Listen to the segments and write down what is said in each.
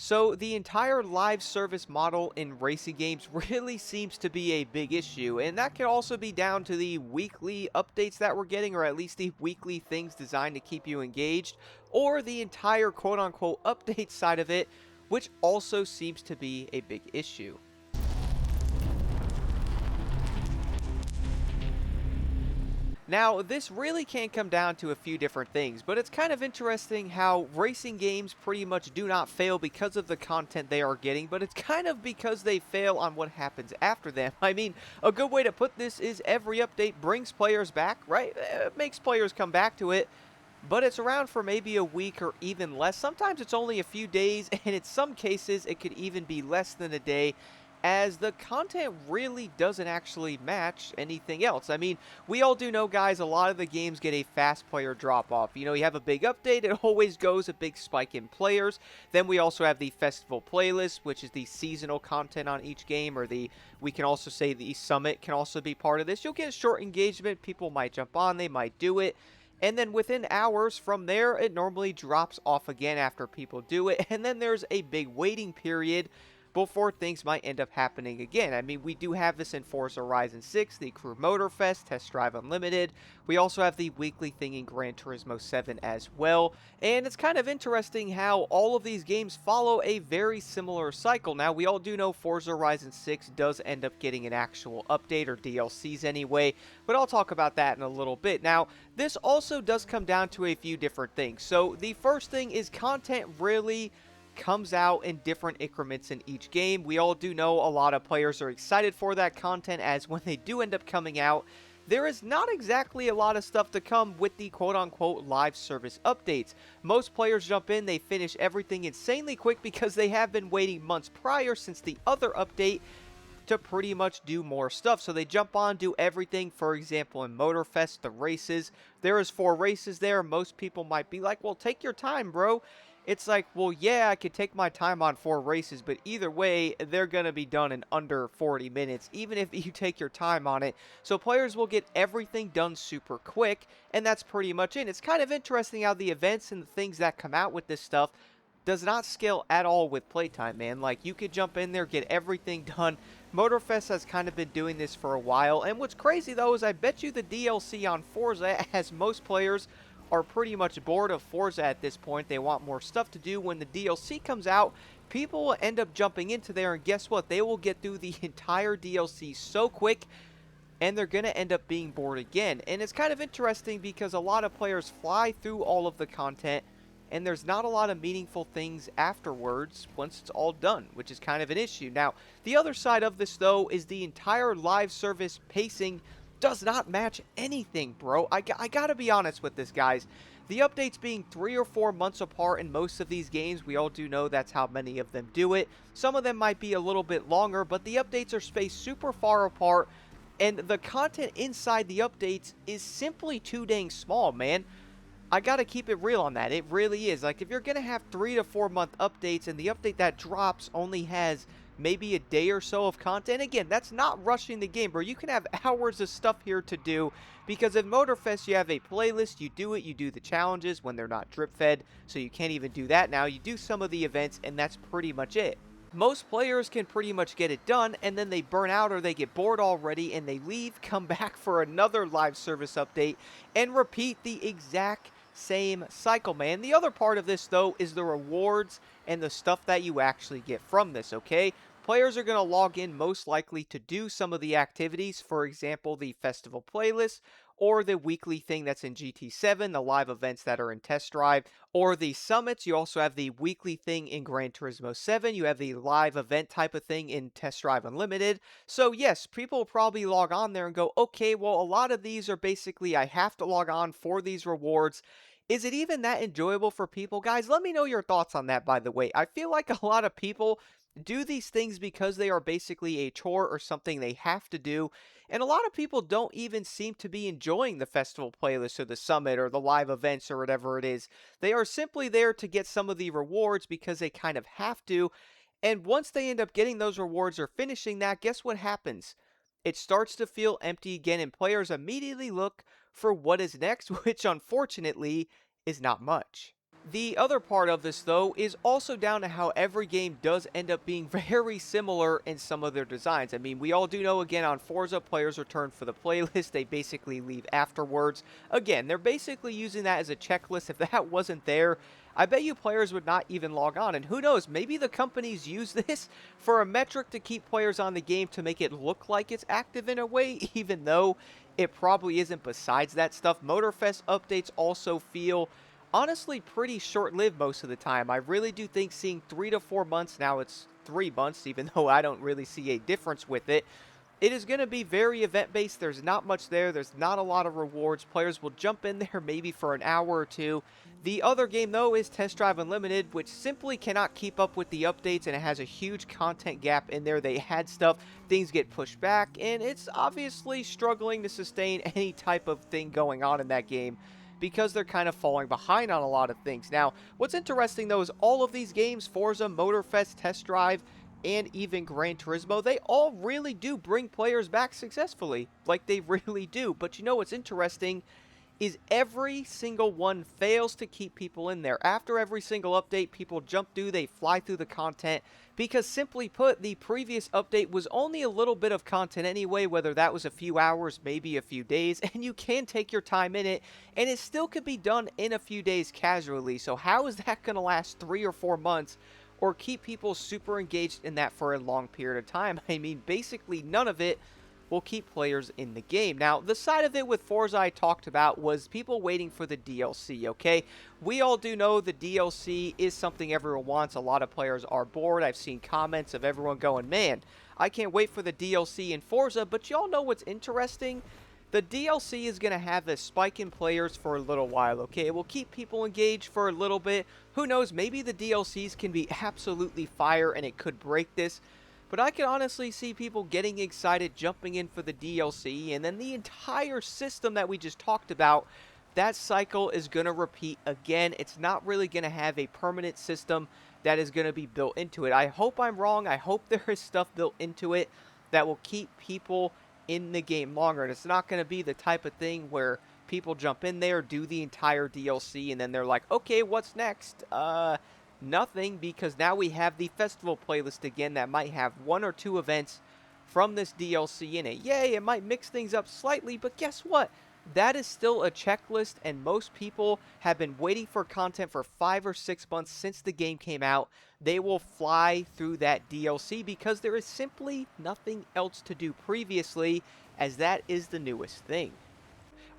So the entire live service model in racing games really seems to be a big issue, and that could also be down to the weekly updates that we're getting, or at least the weekly things designed to keep you engaged, or the entire quote-unquote update side of it, which also seems to be a big issue. Now, this really can come down to a few different things, but it's kind of interesting how racing games pretty much do not fail because of the content they are getting, but it's kind of because they fail on what happens after them. I mean, a good way to put this is every update brings players back, right? It makes players come back to it, but it's around for maybe a week or even less. Sometimes it's only a few days, and in some cases, it could even be less than a day, as the content really doesn't actually match anything else. I mean, we all do know, guys, a lot of the games get a fast player drop off. You know, you have a big update, it always goes a big spike in players. Then we also have the festival playlist, which is the seasonal content on each game, or we can also say the summit can also be part of this. You'll get short engagement, people might jump on, they might do it. And then within hours from there, it normally drops off again after people do it. And then there's a big waiting period before things might end up happening again. I mean, we do have this in Forza Horizon 6, the Crew Motorfest, Test Drive Unlimited. We also have the weekly thing in Gran Turismo 7 as well. And it's kind of interesting how all of these games follow a very similar cycle. Now, we all do know Forza Horizon 6 does end up getting an actual update or DLCs anyway, but I'll talk about that in a little bit. Now, this also does come down to a few different things. So, the first thing is content really comes out in different increments in each game. We all do know a lot of players are excited for that content, as when they do end up coming out, there is not exactly a lot of stuff to come with the quote-unquote live service updates. Most players jump in, they finish everything insanely quick because they have been waiting months prior since the other update to pretty much do more stuff. So they jump on, do everything. For example, in Motorfest, the races, there is 4 races there. Most people might be like, well, take your time, bro. It's like, well, yeah, I could take my time on 4 races, but either way, they're going to be done in under 40 minutes, even if you take your time on it. So players will get everything done super quick, and that's pretty much it. It's kind of interesting how the events and the things that come out with this stuff does not scale at all with playtime, man. Like, you could jump in there, get everything done. Motorfest has kind of been doing this for a while, and what's crazy, though, is I bet you the DLC on Forza, as most players are pretty much bored of Forza at this point. They want more stuff to do. When the DLC comes out, people will end up jumping into there, and guess what? They will get through the entire DLC so quick, and they're going to end up being bored again. And it's kind of interesting because a lot of players fly through all of the content, and there's not a lot of meaningful things afterwards once it's all done, which is kind of an issue. Now, the other side of this, though, is the entire live service pacing does not match anything, bro. I gotta be honest with this, guys. The updates being 3 or 4 months apart in most of these games, we all do know that's how many of them do it. Some of them might be a little bit longer, but the updates are spaced super far apart, and the content inside the updates is simply too dang small, man. I gotta keep it real on that. It really is. Like, if you're gonna have 3 to 4 month updates and the update that drops only has maybe a day or so of content, again, that's not rushing the game, bro. You can have hours of stuff here to do, because in Motorfest you have a playlist, you do it, you do the challenges when they're not drip fed, so you can't even do that now. You do some of the events, and that's pretty much it. Most players can pretty much get it done, and then they burn out or they get bored already, and they leave, come back for another live service update, and repeat the exact same cycle, man. The other part of this, though, is the rewards and the stuff that you actually get from this, okay? Players are going to log in most likely to do some of the activities, for example, the festival playlist, or the weekly thing that's in GT7, the live events that are in Test Drive, or the summits. You also have the weekly thing in Gran Turismo 7. You have the live event type of thing in Test Drive Unlimited. So yes, people will probably log on there and go, okay, well, a lot of these are basically I have to log on for these rewards. Is it even that enjoyable for people? Guys, let me know your thoughts on that, by the way. I feel like a lot of people do these things because they are basically a chore or something they have to do. And a lot of people don't even seem to be enjoying the festival playlist or the summit or the live events or whatever it is. They are simply there to get some of the rewards because they kind of have to. And once they end up getting those rewards or finishing that, guess what happens? It starts to feel empty again, and players immediately look for what is next, which unfortunately is not much. The other part of this, though, is also down to how every game does end up being very similar in some of their designs. I mean, we all do know, again, on Forza, players return for the playlist. They basically leave afterwards. Again, they're basically using that as a checklist. If that wasn't there, I bet you players would not even log on. And who knows, maybe the companies use this for a metric to keep players on the game to make it look like it's active in a way, even though it probably isn't. Besides that stuff, Motorfest updates also feel honestly pretty short-lived most of the time. I really do think seeing 3 to 4 months, now it's 3 months, even though I don't really see a difference with it, it is going to be very event-based. There's not much there. There's not a lot of rewards. Players will jump in there maybe for an hour or two. The other game, though, is Test Drive Unlimited, which simply cannot keep up with the updates, and it has a huge content gap in there. They had stuff, things get pushed back, and it's obviously struggling to sustain any type of thing going on in that game, because they're kind of falling behind on a lot of things. Now, what's interesting, though, is all of these games, Forza, Motorfest, Test Drive, and even Gran Turismo, they all really do bring players back successfully. Like, they really do. But you know what's interesting is every single one fails to keep people in there. After every single update, people jump through, they fly through the content, because simply put, the previous update was only a little bit of content anyway, whether that was a few hours, maybe a few days, and you can take your time in it, and it still could be done in a few days casually. So how is that going to last 3 or 4 months or keep people super engaged in that for a long period of time? I mean, basically none of it will keep players in the game. Now, the side of it with Forza I talked about was people waiting for the DLC, okay? We all do know the DLC is something everyone wants. A lot of players are bored. I've seen comments of everyone going, man, I can't wait for the DLC in Forza. But y'all know what's interesting? The DLC is going to have a spike in players for a little while, okay? It will keep people engaged for a little bit. Who knows, maybe the DLCs can be absolutely fire and it could break this. But I can honestly see people getting excited, jumping in for the DLC, and then the entire system that we just talked about, that cycle is going to repeat again. It's not really going to have a permanent system that is going to be built into it. I hope I'm wrong. I hope there is stuff built into it that will keep people in the game longer. And it's not going to be the type of thing where people jump in there, do the entire DLC, and then they're like, okay, what's next? Nothing, because now we have the festival playlist again that might have 1 or 2 events from this DLC in it. Yay, it might mix things up slightly, but guess what? That is still a checklist, and most people have been waiting for content for 5 or 6 months since the game came out. They will fly through that DLC because there is simply nothing else to do previously, as that is the newest thing.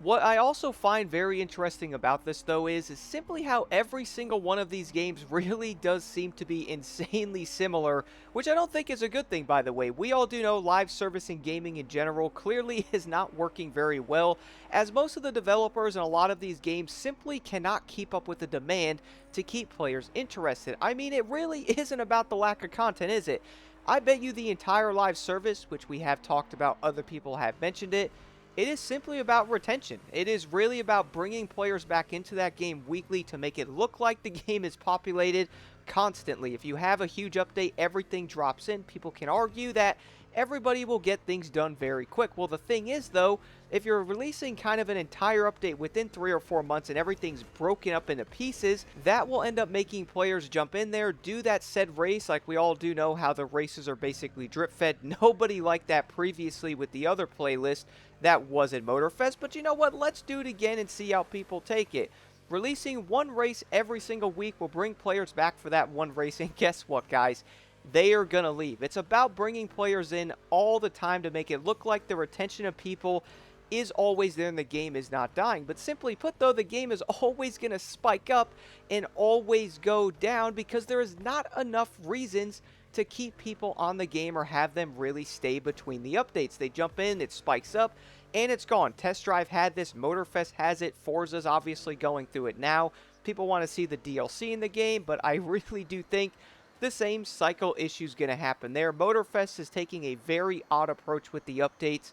What I also find very interesting about this, though, is simply how every single one of these games really does seem to be insanely similar, which I don't think is a good thing, by the way. We all do know live service and gaming in general clearly is not working very well, as most of the developers in a lot of these games simply cannot keep up with the demand to keep players interested. I mean, it really isn't about the lack of content, is it? I bet you the entire live service, which we have talked about, other people have mentioned it, it is simply about retention. It is really about bringing players back into that game weekly to make it look like the game is populated constantly. If you have a huge update, everything drops in. People can argue that everybody will get things done very quick. Well, the thing is, though, if you're releasing kind of an entire update within 3 or 4 months and everything's broken up into pieces, that will end up making players jump in there, do that said race. Like we all do know how the races are basically drip fed. Nobody liked that previously with the other playlist that was in Motorfest, but you know what? Let's do it again and see how people take it. Releasing one race every single week will bring players back for that one race, and guess what, guys? They are going to leave. It's about bringing players in all the time to make it look like the retention of people is always there and the game is not dying. But simply put, though, the game is always going to spike up and always go down because there is not enough reasons to keep people on the game or have them really stay between the updates. They jump in, it spikes up, and it's gone. Test Drive had this, Motorfest has it, Forza's obviously going through it now. People want to see the DLC in the game, but I really do think the same cycle issue is going to happen there. Motorfest is taking a very odd approach with the updates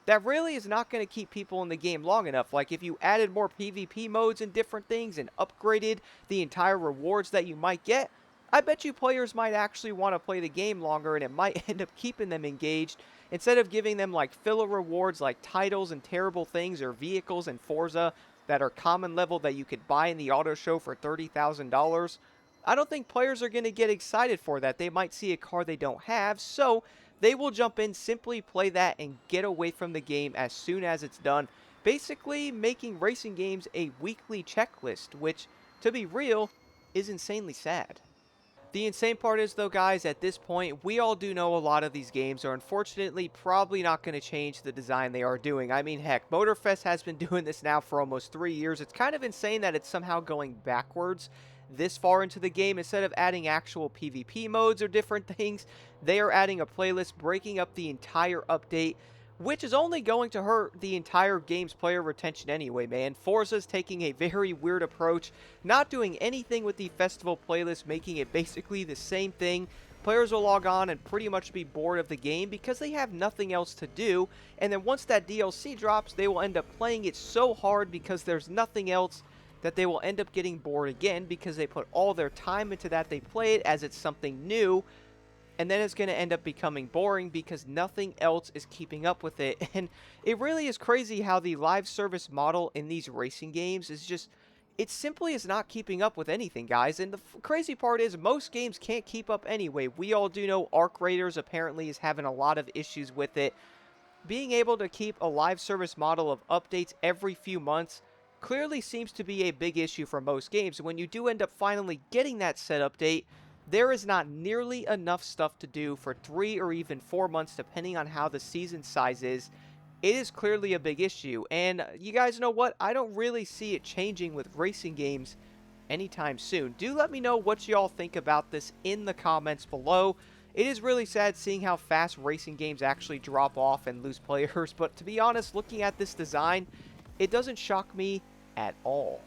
that really is not going to keep people in the game long enough. Like if you added more PvP modes and different things and upgraded the entire rewards that you might get, I bet you players might actually want to play the game longer, and it might end up keeping them engaged instead of giving them like filler rewards like titles and terrible things or vehicles in Forza that are common level that you could buy in the auto show for $30,000, I don't think players are going to get excited for that. They might see a car they don't have, so they will jump in, simply play that, and get away from the game as soon as it's done. Basically making racing games a weekly checklist, which, to be real, is insanely sad. The insane part is, though, guys, at this point, we all do know a lot of these games are unfortunately probably not going to change the design they are doing. I mean, heck, Motorfest has been doing this now for almost 3 years. It's kind of insane that it's somehow going backwards this far into the game. Instead of adding actual PvP modes or different things, they are adding a playlist, breaking up the entire update, which is only going to hurt the entire game's player retention anyway, man. Forza's taking a very weird approach, not doing anything with the festival playlist, making it basically the same thing. Players will log on and pretty much be bored of the game because they have nothing else to do, and then once that DLC drops, they will end up playing it so hard because there's nothing else that they will end up getting bored again because they put all their time into that. They play it as it's something new, and then it's going to end up becoming boring because nothing else is keeping up with it. And it really is crazy how the live service model in these racing games is just, it simply is not keeping up with anything, guys. And the crazy part is most games can't keep up anyway. We all do know Arc Raiders apparently is having a lot of issues with it. Being able to keep a live service model of updates every few months clearly seems to be a big issue for most games. When you do end up finally getting that set update, there is not nearly enough stuff to do for 3 or even 4 months, depending on how the season size is. It is clearly a big issue, and you guys know what? I don't really see it changing with racing games anytime soon. Do let me know what y'all think about this in the comments below. It is really sad seeing how fast racing games actually drop off and lose players, but to be honest, looking at this design, it doesn't shock me at all.